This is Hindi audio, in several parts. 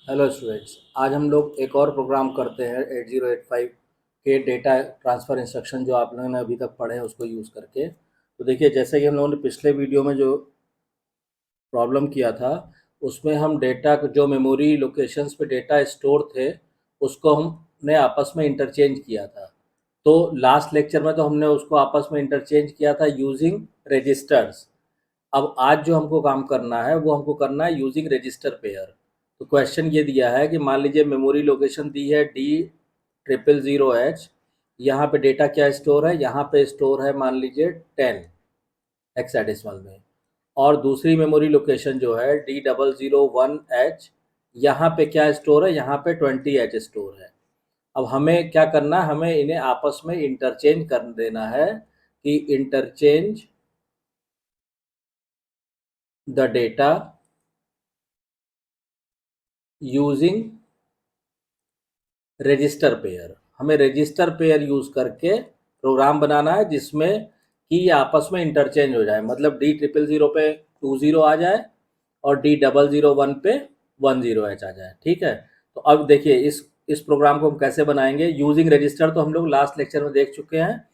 हेलो स्टूडेंट्स, आज हम लोग एक और प्रोग्राम करते हैं 8085 के डेटा ट्रांसफ़र इंस्ट्रक्शन जो आप लोगों ने अभी तक पढ़े हैं उसको यूज़ करके। तो देखिए, जैसे कि हम लोगों ने पिछले वीडियो में जो प्रॉब्लम किया था, उसमें हम डेटा को जो मेमोरी लोकेशंस पे डेटा स्टोर थे, उसको हमने आपस में इंटरचेंज किया था। तो लास्ट लेक्चर में तो हमने उसको आपस में इंटरचेंज किया था यूजिंग रजिस्टर्स। अब आज जो हमको काम करना है वो हमको करना है यूजिंग रजिस्टर पेयर। तो क्वेश्चन ये दिया है कि मान लीजिए मेमोरी लोकेशन दी है D000H। यहाँ पे डेटा क्या स्टोर है, यहाँ पे स्टोर है मान लीजिए 10 हेक्साडेसिमल में। और दूसरी मेमोरी लोकेशन जो है D001H, यहाँ पे क्या स्टोर है, यहाँ पे 20H स्टोर है। अब हमें क्या करना है, हमें इन्हें आपस में इंटरचेंज कर देना है कि interchange the data using register pair. हमें रजिस्टर पेयर यूज़ करके प्रोग्राम बनाना है जिसमें कि ये आपस में इंटरचेंज हो जाए, मतलब D000 पे 20 आ जाए और D001 पे 10H आ जाए। ठीक है, तो अब देखिए इस प्रोग्राम को हम कैसे बनाएंगे यूजिंग रजिस्टर। तो हम लोग लास्ट लेक्चर में देख चुके हैं।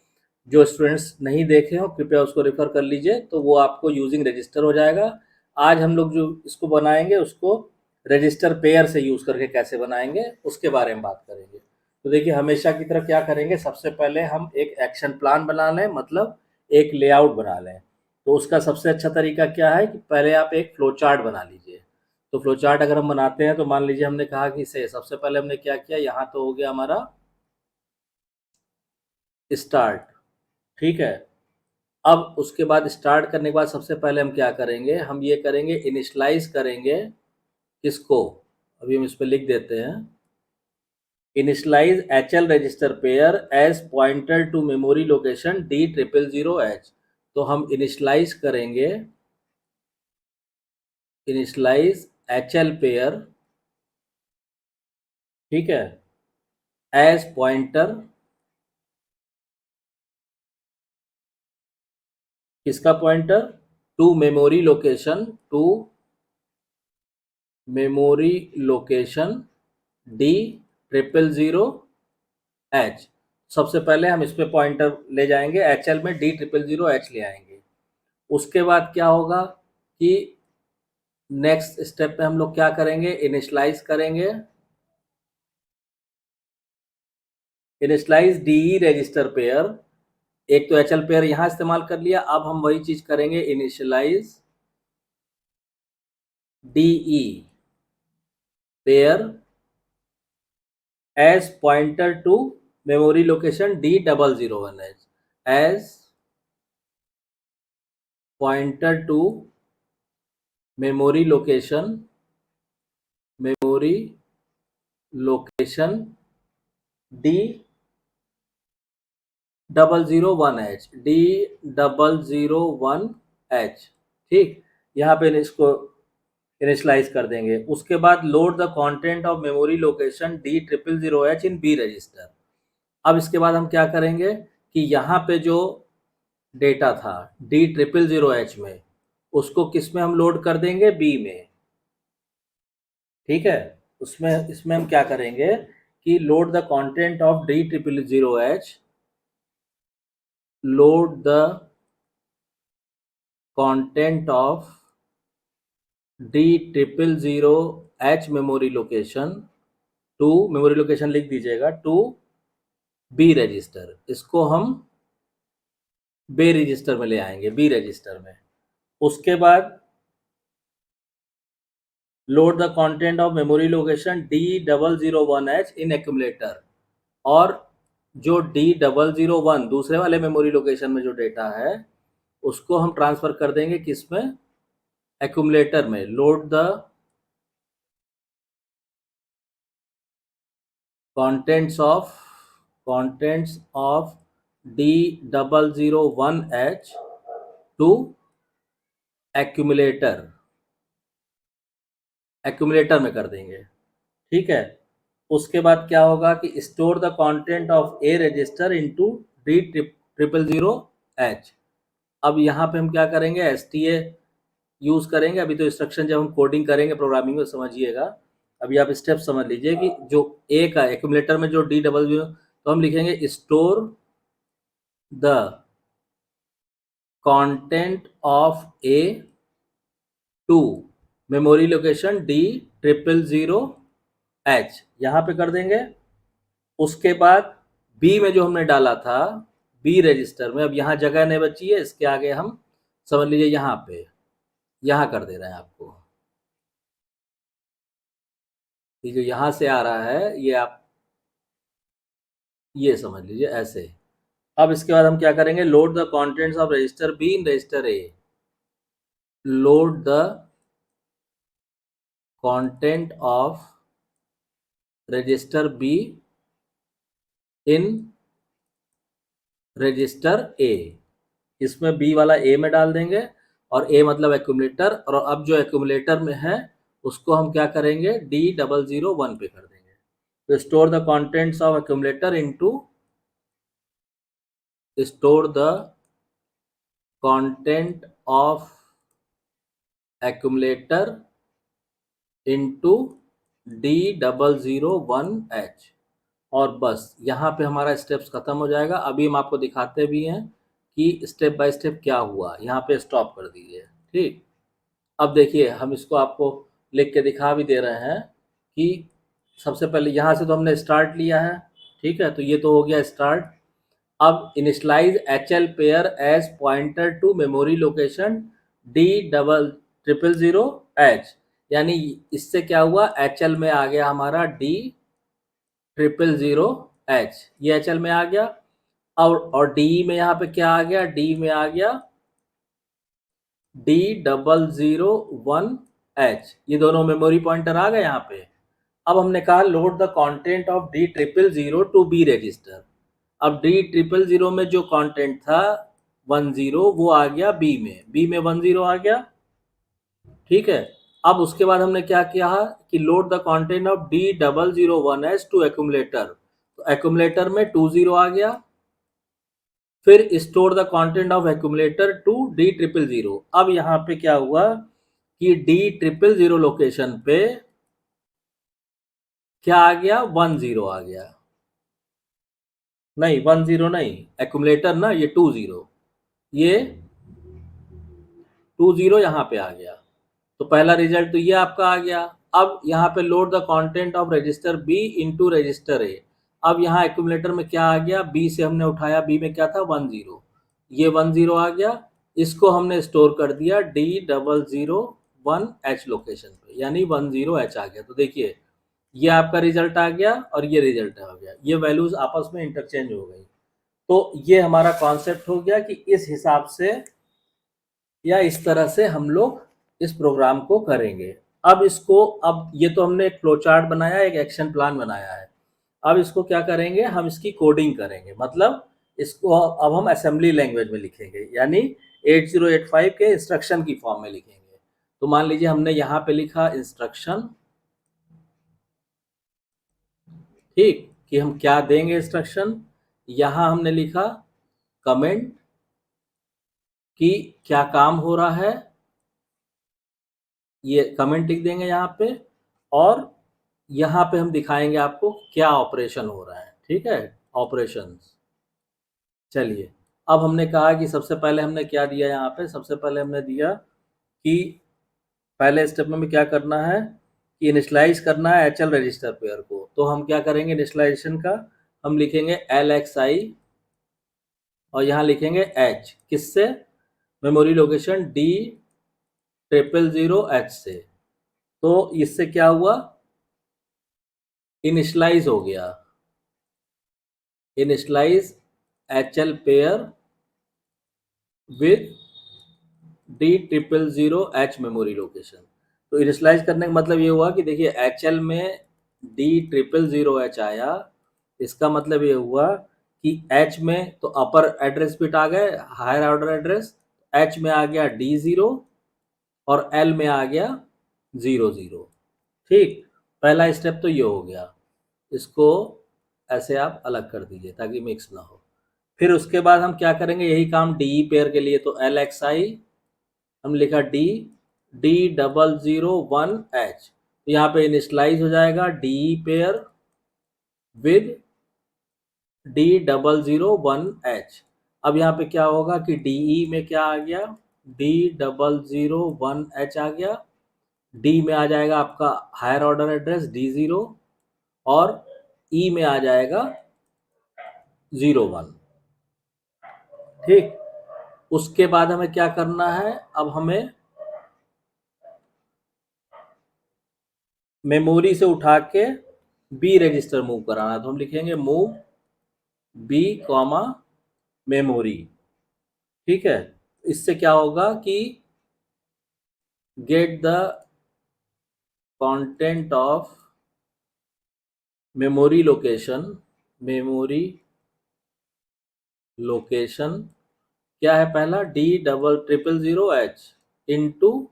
जो स्टूडेंट्स नहीं देखे हो कृपया उसको रेफर कर लीजिए, तो वो आपको यूजिंग रजिस्टर हो जाएगा। आज हम लोग जो इसको बनाएंगे उसको रजिस्टर पेयर से यूज़ करके कैसे बनाएंगे उसके बारे में बात करेंगे। तो देखिए, हमेशा की तरह क्या करेंगे, सबसे पहले हम एक एक्शन प्लान बना लें, मतलब एक लेआउट बना लें। तो उसका सबसे अच्छा तरीका क्या है कि पहले आप एक फ्लो चार्ट बना लीजिए। तो फ्लो चार्ट अगर हम बनाते हैं तो मान लीजिए हमने कहा कि इसे सबसे पहले हमने क्या किया, यहाँ तो हो गया हमारा स्टार्ट। ठीक है, अब उसके बाद स्टार्ट करने के बाद सबसे पहले हम क्या करेंगे, हम ये करेंगे इनिशलाइज करेंगे किसको, अभी हम इस पर लिख देते हैं initialize HL register pair as pointer to memory location D000H। तो हम इनिशलाइज करेंगे इनिशलाइज HL पेयर, ठीक है, एज पॉइंटर किसका pointer, to memory location, to memory location D000H। सबसे पहले हम इस पे पॉइंटर ले जाएंगे, HL में D000H ले आएंगे। उसके बाद क्या होगा कि नेक्स्ट स्टेप पे हम लोग क्या करेंगे, इनिशलाइज करेंगे इनिशलाइज DE रजिस्टर पेयर। एक तो HL पेयर यहाँ इस्तेमाल कर लिया, अब हम वही चीज करेंगे initialize DE pair as pointer to memory location D001H, as pointer to memory location D001H। ठीक, यहाँ पे इसको इनिशलाइज कर देंगे। उसके बाद load the content of memory location D000H in B register. अब इसके बाद हम क्या करेंगे कि यहाँ पे जो डेटा था D000H में, उसको किस में हम लोड कर देंगे, बी में। ठीक है, उसमें इसमें हम क्या करेंगे कि load the content of D000H, load the content of D000H memory location to, memory location लिख दीजिएगा, टू बी रजिस्टर। इसको हम बे रजिस्टर में ले आएंगे, बी रजिस्टर में। उसके बाद load the content of memory location D001H in accumulator. और जो D001 दूसरे वाले मेमोरी लोकेशन में जो डेटा है उसको हम ट्रांसफर कर देंगे किसमें, एक्यूमुलेटर में। Load the contents of D001H to accumulator में कर देंगे। ठीक है, उसके बाद क्या होगा कि store the content of A register into D000H। अब यहाँ पे हम क्या करेंगे, STA यूज करेंगे। अभी तो इंस्ट्रक्शन जब हम कोडिंग करेंगे प्रोग्रामिंग में समझिएगा। अभी आप स्टेप समझ लीजिए कि जो ए का एक्यूमुलेटर में जो D00, तो हम लिखेंगे store the content of A to memory location D000H, यहाँ पे कर देंगे। उसके बाद बी में जो हमने डाला था बी रजिस्टर में, अब यहाँ जगह नहीं बची है, इसके आगे हम समझ लीजिए यहाँ पे यहाँ कर दे रहे हैं आपको। ये जो यहाँ से आ रहा है ये आप ये समझ लीजिए ऐसे। अब इसके बाद हम क्या करेंगे, load the contents of register B in register A. Load the content of register B in register A. इसमें बी वाला ए में डाल देंगे और ए मतलब एक्यूमुलेटर, और अब जो एक्यूमुलेटर में है उसको हम क्या करेंगे D001 पे कर देंगे। तो store the contents of accumulator into store the content of accumulator into D001H, और बस यहाँ पे हमारा स्टेप्स खत्म हो जाएगा। अभी हम आपको दिखाते भी हैं कि स्टेप बाय स्टेप क्या हुआ। यहाँ पे स्टॉप कर दीजिए, ठीक। अब देखिए हम इसको आपको लिख के दिखा भी दे रहे हैं कि सबसे पहले यहाँ से तो हमने स्टार्ट लिया है, ठीक है, तो ये तो हो गया स्टार्ट। अब initialize HL pair as pointer to memory location D000H, यानी इससे क्या हुआ, HL में आ गया हमारा D000H, ये HL में आ गया। और D में यहाँ पे क्या आ गया, D में आ गया D001H, ये दोनों मेमोरी पॉइंटर आ गए यहाँ पे। अब हमने कहा load the content of D000 to B register. अब D000 में जो कंटेंट था 10 वो आ गया बी में 10 आ गया, ठीक है। अब उसके बाद हमने क्या किया कि load the content of D001H to accumulator, तो एक्यूमुलेटर में 20 आ गया। फिर store the content of accumulator to D000। अब यहाँ पे क्या हुआ कि D000 लोकेशन पे क्या आ गया, 10 आ गया, नहीं 10 नहीं, एक्यूमुलेटर ना, ये 20, ये 20 यहाँ पे आ गया। तो पहला रिजल्ट तो ये आपका आ गया। अब यहाँ पे load the content of register B into register A. अब यहाँ एक्यूमुलेटर में क्या आ गया, बी से हमने उठाया, बी में क्या था 10, ये 10 आ गया। इसको हमने स्टोर कर दिया D001H लोकेशन पे, यानी 10H आ गया। तो देखिए ये आपका रिजल्ट आ गया और ये रिजल्ट आ गया, ये वैल्यूज आपस में इंटरचेंज हो गई। तो ये हमारा कॉन्सेप्ट हो गया कि इस हिसाब से या इस तरह से हम लोग इस प्रोग्राम को करेंगे। अब इसको, अब ये तो हमने एक फ्लो चार्ट बनाया, एक एक्शन प्लान बनाया है। अब इसको क्या करेंगे, हम इसकी कोडिंग करेंगे, मतलब इसको अब हम असेंबली लैंग्वेज में लिखेंगे, यानी 8085 के इंस्ट्रक्शन की फॉर्म में लिखेंगे। तो मान लीजिए हमने यहाँ पे लिखा इंस्ट्रक्शन, ठीक, कि हम क्या देंगे इंस्ट्रक्शन। यहाँ हमने लिखा कमेंट कि क्या काम हो रहा है, ये कमेंट लिख देंगे यहाँ पे, और यहाँ पे हम दिखाएंगे आपको क्या ऑपरेशन हो रहा है, ठीक है, ऑपरेशंस। चलिए अब हमने कहा कि सबसे पहले हमने क्या दिया, यहाँ पे सबसे पहले हमने दिया कि पहले स्टेप में क्या करना है कि इनिशलाइज करना है HL रजिस्टर पेयर को। तो हम क्या करेंगे इनिशलाइजेशन का, हम लिखेंगे LXI और यहाँ लिखेंगे H, किससे, मेमोरी लोकेशन D000H से। तो इससे क्या हुआ, इनिशलाइज हो गया, initialize HL pair with D000H memory location. तो इनिशलाइज करने का मतलब ये हुआ कि देखिए HL में D000H आया, इसका मतलब ये हुआ कि H में तो अपर एड्रेस बिट आ गए, हायर ऑर्डर एड्रेस, H में आ गया D0 और L में आ गया 00, ठीक। पहला स्टेप तो ये हो गया, इसको ऐसे आप अलग कर दीजिए ताकि मिक्स ना हो। फिर उसके बाद हम क्या करेंगे, यही काम DE पेयर के लिए, तो LXI हम लिखा D D001H, तो यहाँ पे इनिशलाइज हो जाएगा डी पेयर विद D001H। अब यहाँ पे क्या होगा कि DE में क्या आ गया, D001H आ गया। D में आ जाएगा आपका हायर ऑर्डर एड्रेस D0 और E में आ जाएगा 01। ठीक, उसके बाद हमें क्या करना है, अब हमें मेमोरी से उठा के बी रजिस्टर मूव कराना है। तो हम लिखेंगे मूव बी कॉमा मेमोरी। ठीक है, इससे क्या होगा कि get the content of memory location क्या है, पहला D0000H इंटू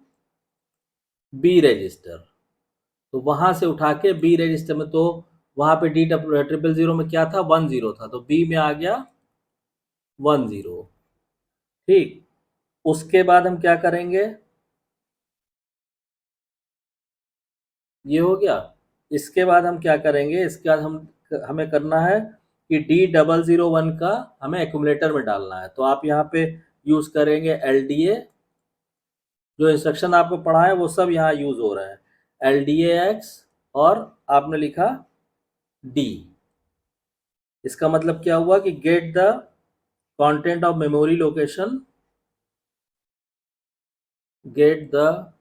बी रजिस्टर। तो वहां से उठा के बी रजिस्टर में, तो वहां पे D0000 में क्या था, 10 था, तो बी में आ गया 10। ठीक, उसके बाद हम क्या करेंगे, ये हो गया। इसके बाद हम क्या करेंगे, इसके बाद हमें करना है कि D001 का हमें एक्यूमुलेटर में डालना है। तो आप यहाँ पे यूज करेंगे LDA, जो इंस्ट्रक्शन आपको पढ़ा है वो सब यहाँ यूज हो रहे हैं, LDAX और आपने लिखा D। इसका मतलब क्या हुआ कि get the content of memory location, get the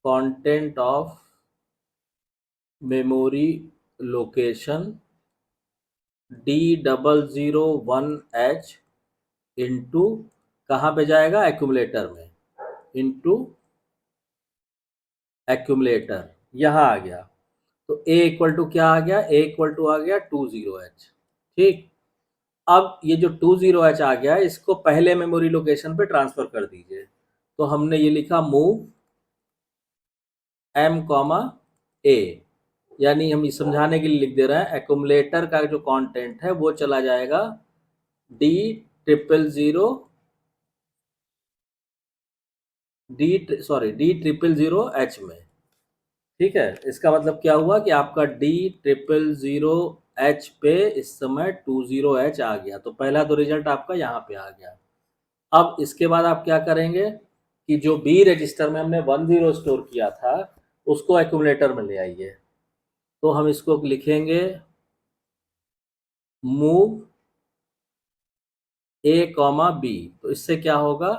content of memory location D001H into कहाँ पे जाएगा, एक्यूमुलेटर में, इंटू एक्यूमुलेटर, यहाँ आ गया। तो A इक्वल टू क्या आ गया, A इक्वल टू आ गया 20H। ठीक, अब ये जो 20H आ गया, इसको पहले मेमोरी लोकेशन पे ट्रांसफर कर दीजिए। तो हमने ये लिखा मूव M कॉमा A, यानी हम ये समझाने के लिए लिख दे रहे हैं, एक्यूमुलेटर का जो कंटेंट है वो चला जाएगा D000H में। ठीक है, इसका मतलब क्या हुआ कि आपका D000H पे इस समय 20H आ गया। तो पहला तो रिजल्ट आपका यहाँ पे आ गया। अब इसके बाद आप क्या करेंगे कि जो बी रजिस्टर में हमने 10 स्टोर किया था उसको एक्यूमुलेटर में ले आइए। तो हम इसको लिखेंगे मूव A कॉमा बी। तो इससे क्या होगा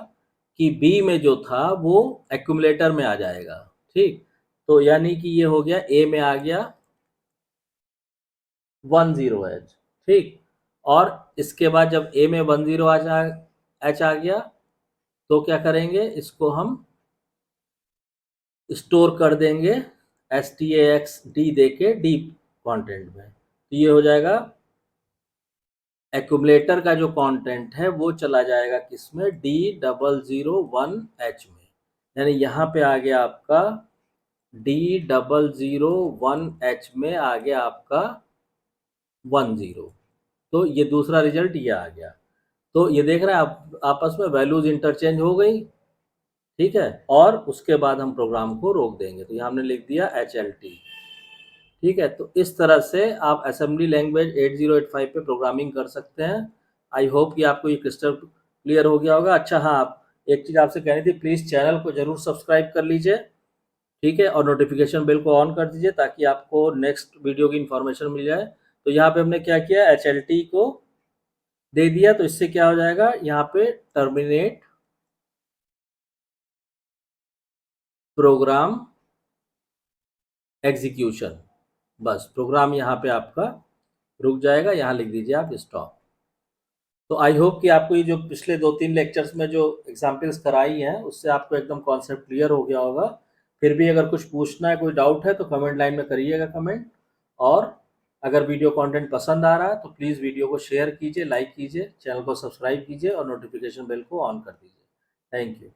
कि बी में जो था वो एक्यूमुलेटर में आ जाएगा। ठीक, तो यानी कि ये हो गया, A में आ गया 10H। ठीक, और इसके बाद जब A में 10H आ गया तो क्या करेंगे, इसको हम स्टोर कर देंगे STAXD दे के डी कॉन्टेंट में। तो ये हो जाएगा, एक्यूमुलेटर का जो कंटेंट है वो चला जाएगा किसमें, D001H में। यानी यहाँ पे आ गया आपका D001H में आ गया आपका 10। तो ये दूसरा रिजल्ट ये आ गया। तो ये देख रहे हैं आप, आपस में वैल्यूज इंटरचेंज हो गई। ठीक है, और उसके बाद हम प्रोग्राम को रोक देंगे। तो यहाँ हमने लिख दिया HLT। ठीक है, तो इस तरह से आप असेंबली लैंग्वेज 8085 पे प्रोग्रामिंग कर सकते हैं। आई होप कि आपको ये क्रिस्टल क्लियर हो गया होगा। अच्छा हाँ, आप एक चीज़ आपसे कहनी थी, प्लीज़ चैनल को ज़रूर सब्सक्राइब कर लीजिए। ठीक है, और नोटिफिकेशन बेल को ऑन कर दीजिए ताकि आपको नेक्स्ट वीडियो की इन्फॉर्मेशन मिल जाए। तो यहाँ पे हमने क्या किया, HLT को दे दिया। तो इससे क्या हो जाएगा, यहाँ पे टर्मिनेट प्रोग्राम एग्जीक्यूशन, बस प्रोग्राम यहाँ पे आपका रुक जाएगा। यहाँ लिख दीजिए आप स्टॉप। तो आई होप कि आपको ये जो पिछले 2-3 लेक्चर्स में जो एग्जाम्पल्स कराई हैं उससे आपको एकदम कॉन्सेप्ट क्लियर हो गया होगा। फिर भी अगर कुछ पूछना है, कोई डाउट है, तो कमेंट लाइन में करिएगा कमेंट। और अगर वीडियो कंटेंट पसंद आ रहा है तो प्लीज़ वीडियो को शेयर कीजिए, लाइक कीजिए, चैनल को सब्सक्राइब कीजिए और नोटिफिकेशन बेल को ऑन कर दीजिए। Thank you.